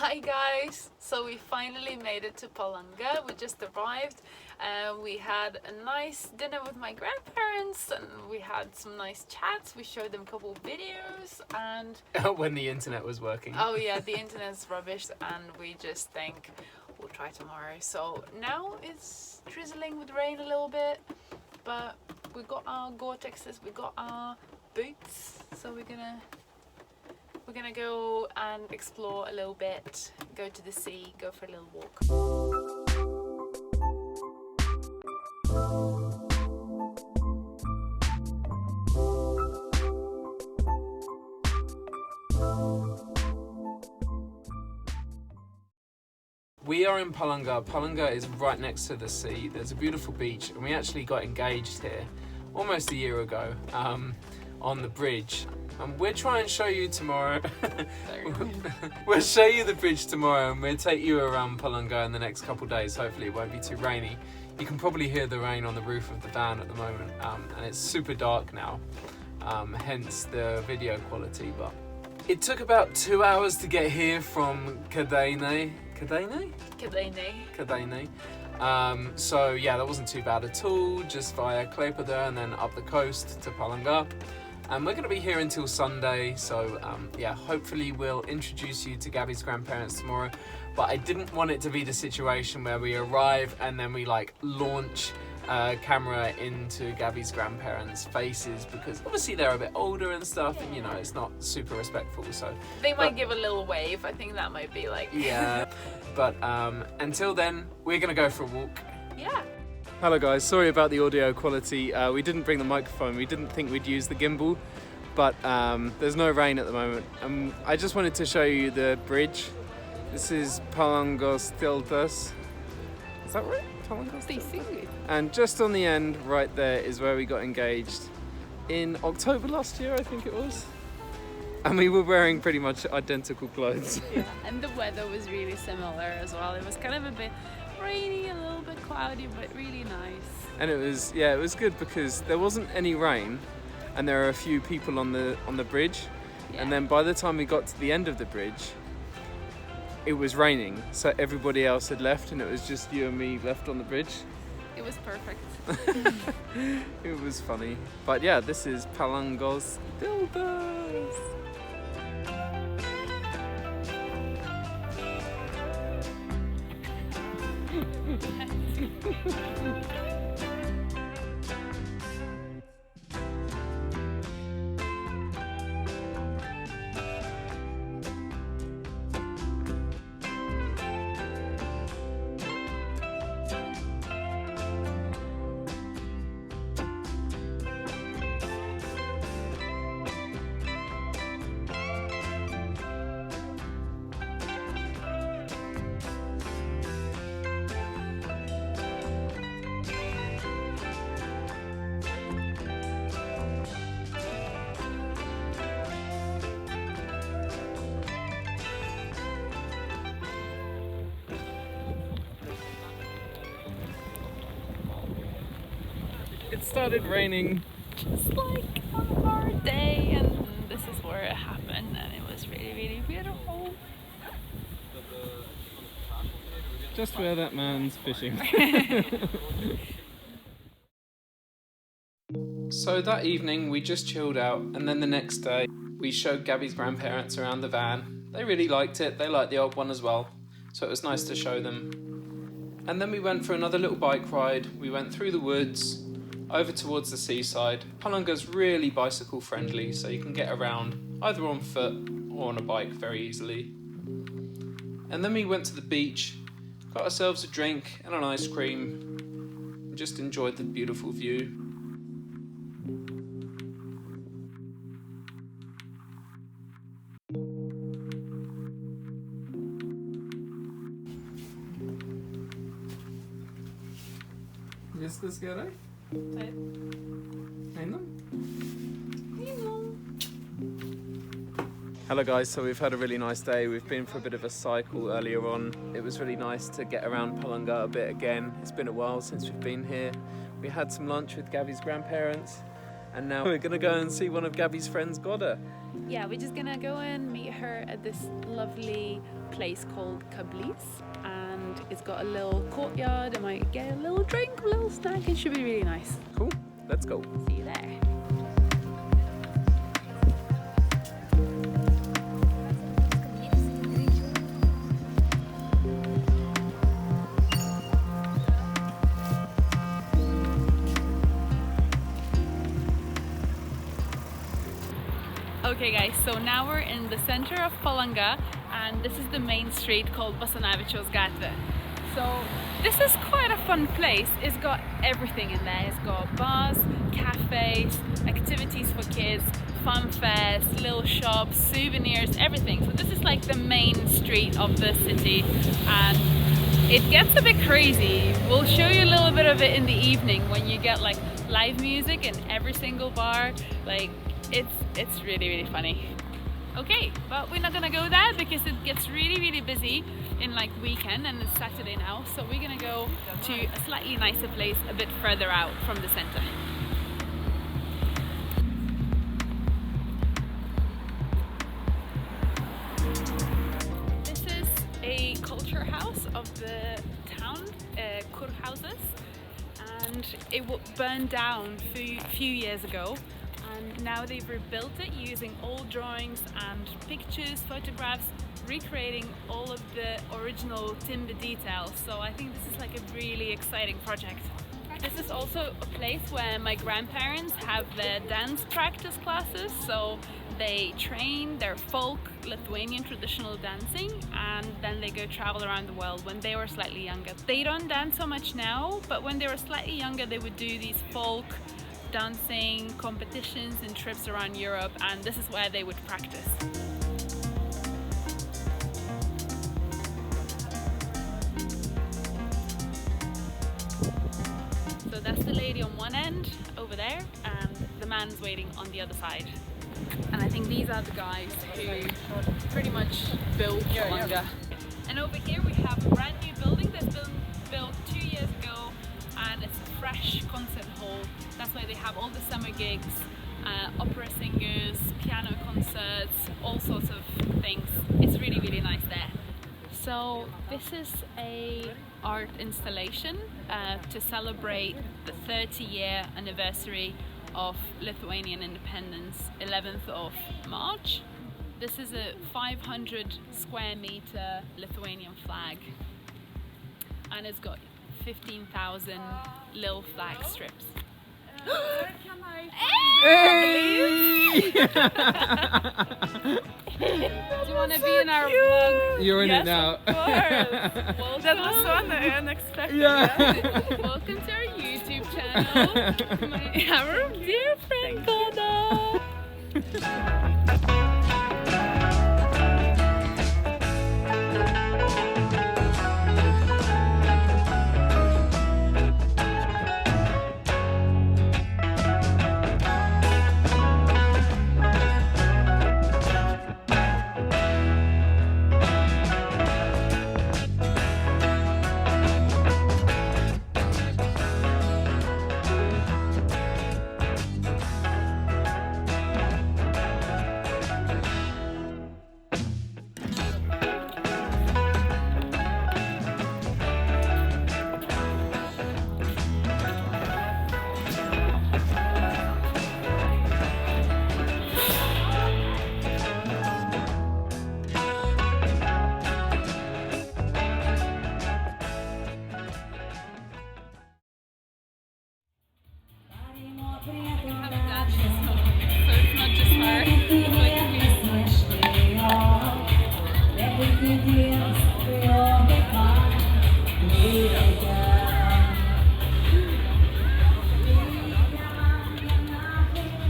Hi guys! So we finally made it to Palanga. We just arrived. We had a nice dinner with my grandparents and we had some nice chats. We showed them a couple of videos and... when the internet was working. Oh yeah, the internet's rubbish and we just think we'll try tomorrow. So now it's drizzling with rain a little bit, but we got our Gore-Texes, we got our boots, so we're gonna go and explore a little bit, go to the sea, go for a little walk. We are in Palanga. Palanga is right next to the sea. There's a beautiful beach and we actually got engaged here almost a year ago on the bridge. And we'll try and show you tomorrow. We'll show you the bridge tomorrow and we'll take you around Palanga in the next couple of days. Hopefully it won't be too rainy. You can probably hear the rain on the roof of the van at the moment, and it's super dark now, hence the video quality. But it took about 2 hours to get here from Kedainiai. Kedainiai. So yeah, that wasn't too bad at all, just via Klaipėda and then up the coast to Palanga. And we're going to be here until Sunday, so yeah, hopefully we'll introduce you to Gabby's grandparents tomorrow. But I didn't want it to be the situation where we arrive and then we like launch a camera into Gabby's grandparents' faces, because obviously they're a bit older and stuff, and you know, it's not super respectful, so... They might give a little wave, I think that might be like... Yeah, but until then, we're going to go for a walk. Yeah. Hello guys, sorry about the audio quality. We didn't bring the microphone, we didn't think we'd use the gimbal, but there's no rain at the moment. I just wanted to show you the bridge. This is Palangos Tiltas. Is that right? Palangos Tiltas? And just on the end right there is where we got engaged in October last year, I think it was. And we were wearing pretty much identical clothes. Yeah, and the weather was really similar as well. It was kind of a bit rainy, a little bit cloudy, but really nice. And it was, yeah, it was good because there wasn't any rain and there were a few people on the bridge. Yeah. And then by the time we got to the end of the bridge, it was raining. So everybody else had left and it was just you and me left on the bridge. It was perfect. It was funny. But yeah, this is Palangos Dildos. It started raining. Just like on our day, and this is where it happened, and it was really, really beautiful. Just where that man's fishing. So that evening we just chilled out, and then the next day we showed Gabby's grandparents around the van. They really liked it, they liked the old one as well, so it was nice to show them. And then we went for another little bike ride. We went through the woods, over towards the seaside. Palanga's really bicycle friendly, so you can get around either on foot or on a bike very easily. And then we went to the beach, got ourselves a drink and an ice cream, and just enjoyed the beautiful view. Viskas gerai? Taip. Einam? Hello guys, so we've had a really nice day. We've been for a bit of a cycle earlier on. It was really nice to get around Palanga a bit again. It's been a while since we've been here. We had some lunch with Gabby's grandparents and now we're gonna go and see one of Gabby's friends, Goda. yeah, we're just gonna go and meet her at this lovely place called Kablis, and it's got a little courtyard. I might get a little drink, a little snack. It should be really nice. Cool, let's go. See you there. Okay guys, so now we're in the center of Palanga, and this is the main street called Basanavičiaus gatvė. So this is quite a fun place. It's got everything in there. It's got bars, cafes, activities for kids, fun fairs, little shops, souvenirs, everything. So this is like the main street of the city, and it gets a bit crazy. We'll show you a little bit of it in the evening when you get like live music in every single bar. Like it's really funny. Okay, but we're not gonna go there because it gets really busy in like weekend, and it's Saturday now, so we're gonna go to a slightly nicer place a bit further out from the center. This is a culture house of the town, Kurhauses, and it burned down a few years ago. And now they've rebuilt it using old drawings and pictures, photographs, recreating all of the original timber details. So I think this is like a really exciting project. This is also a place where my grandparents have their dance practice classes. So they train their folk Lithuanian traditional dancing, and then they go travel around the world when they were slightly younger. They don't dance so much now, but when they were slightly younger they would do these folk dancing competitions and trips around Europe, and this is where they would practice. So that's the lady on one end over there, and the man's waiting on the other side. And I think these are the guys who pretty much built Palanga. And over here we have a brand new building that's been built 2 years ago, and it's a fresh concert hall. That's why they have all the summer gigs, opera singers, piano concerts, all sorts of things. It's really nice there. So this is a art installation to celebrate the 30-year anniversary of Lithuanian independence, 11th of March. This is a 500 square meter Lithuanian flag, and it's got 15,000 little flag strips. Hey! Do you want to be in our vlog? You're in Yes, it now. of course. That was so unexpected. Yeah. Welcome to our YouTube channel. Our dear friend Goda.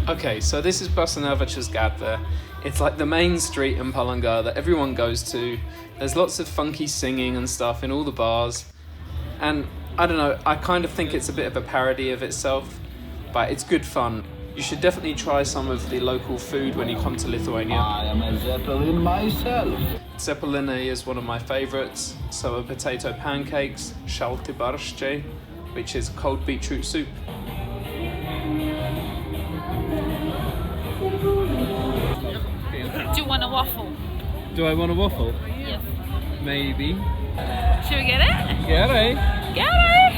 Okay, so this is Basanavičiaus gatvė. It's like the main street in Palanga that everyone goes to. There's lots of funky singing and stuff in all the bars. And I don't know, I kind of think it's a bit of a parody of itself, but it's good fun. You should definitely try some of the local food when you come to Lithuania. I am a Zeppelin myself. Zeppelini is one of my favorites. So are potato pancakes, šalti barščiai, which is cold beetroot soup. want a waffle? Do I want a waffle? Yes. Maybe. Should we get it? Get it? Get it!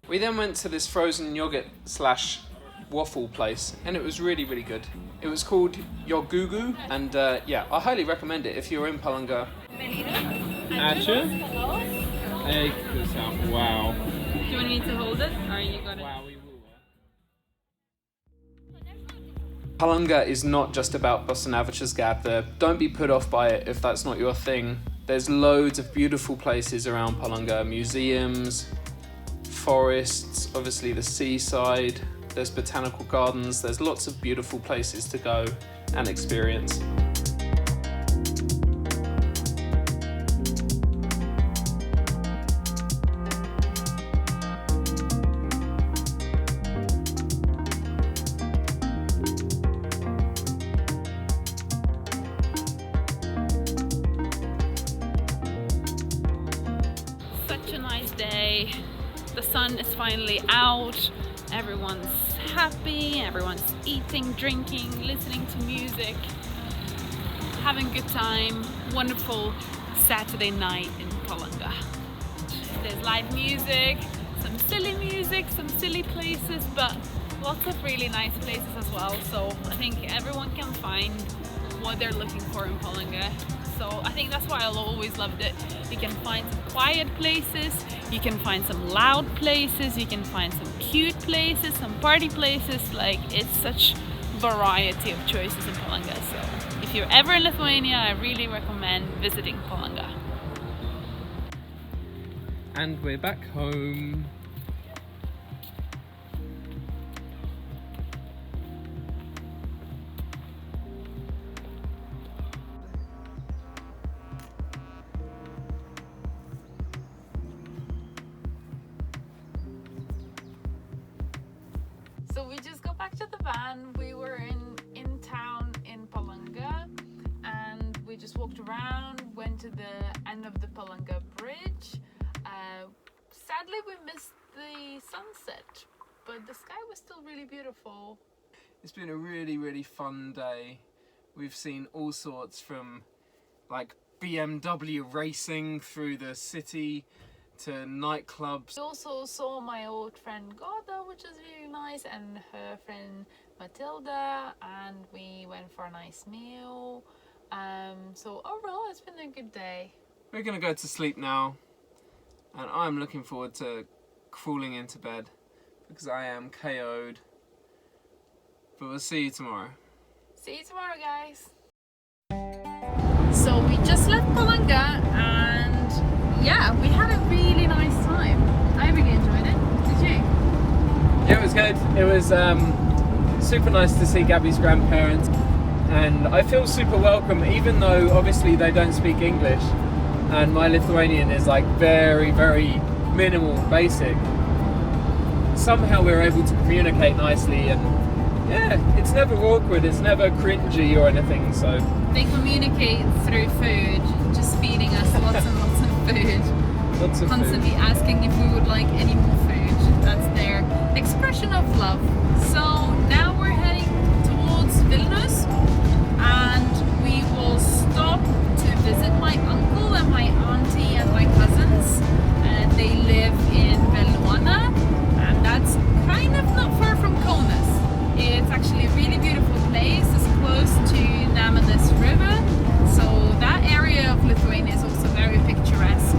We then went to this frozen yogurt slash waffle place, and it was really, really good. It was called Yogugu, and yeah, I highly recommend it if you're in Palanga. Wow. Do you want me to hold it, or you got it? Wow, we will. Palanga is not just about Bosanavich's Gap there. Don't be put off by it if that's not your thing. There's loads of beautiful places around Palanga, museums, forests, obviously the seaside, there's botanical gardens, there's lots of beautiful places to go and experience. Such a nice day. The sun is finally out. Everyone's happy, everyone's eating, drinking, listening to music, having a good time. Wonderful Saturday night in Palanga. There's live music, some silly places, but lots of really nice places as well. So I think everyone can find what they're looking for in Palanga. So I think that's why I always loved it. You can find some quiet places, you can find some loud places, you can find some cute places, some party places. Like, it's such variety of choices in Palanga. So if you're ever in Lithuania, I really recommend visiting Palanga. And we're back home. So we just got back to the van. We were in town in Palanga, and we just walked around, went to the end of the Palanga bridge. Sadly, we missed the sunset, but the sky was still really beautiful. It's been a really, really fun day. We've seen all sorts, from like BMW racing through the city to nightclubs. We also saw my old friend Goda, which is really nice, and her friend Matilda, and we went for a nice meal. So overall, it's been a good day. We're gonna go to sleep now, and I'm looking forward to crawling into bed because I am KO'd. But we'll see you tomorrow. See you tomorrow, guys. So we just left Palanga, and yeah, we had a really nice time. I really enjoyed it. Did you? Yeah, it was good. It was super nice to see Gabby's grandparents, and I feel super welcome, even though obviously they don't speak English, and my Lithuanian is like very, very minimal, basic. Somehow we were able to communicate nicely, and yeah, it's never awkward, it's never cringy or anything, so. They communicate through food, just feeding us lots and lots of food. Lots of Constantly food. asking if we would like any more food. That's their expression of love. So now we're heading towards Vilnius, and we will stop to visit my uncle and my auntie and my cousins. They live in Lithuania, and that's kind of not far from Kaunas. It's actually a really beautiful place. It's close to Nemunas River, so that area of Lithuania is also very picturesque.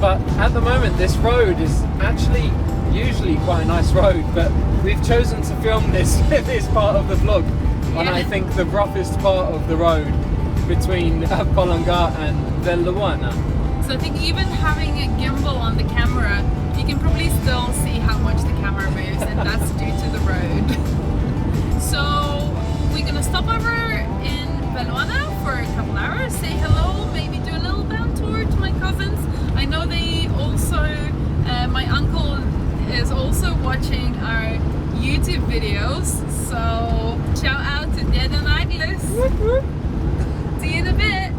But at the moment this road is actually usually quite a nice road, but we've chosen to film this part of the vlog on I think the roughest part of the road between Palanga and Lithuania. So I think even having a gimbal on the camera, you can probably still see how much the camera moves, and that's due to the road. So we're gonna stop over in Lithuania for a couple hours, say hello, maybe do a little van tour to my cousins. I know they also, my uncle is also watching our YouTube videos, so shout out to Kedainiai. See you in a bit.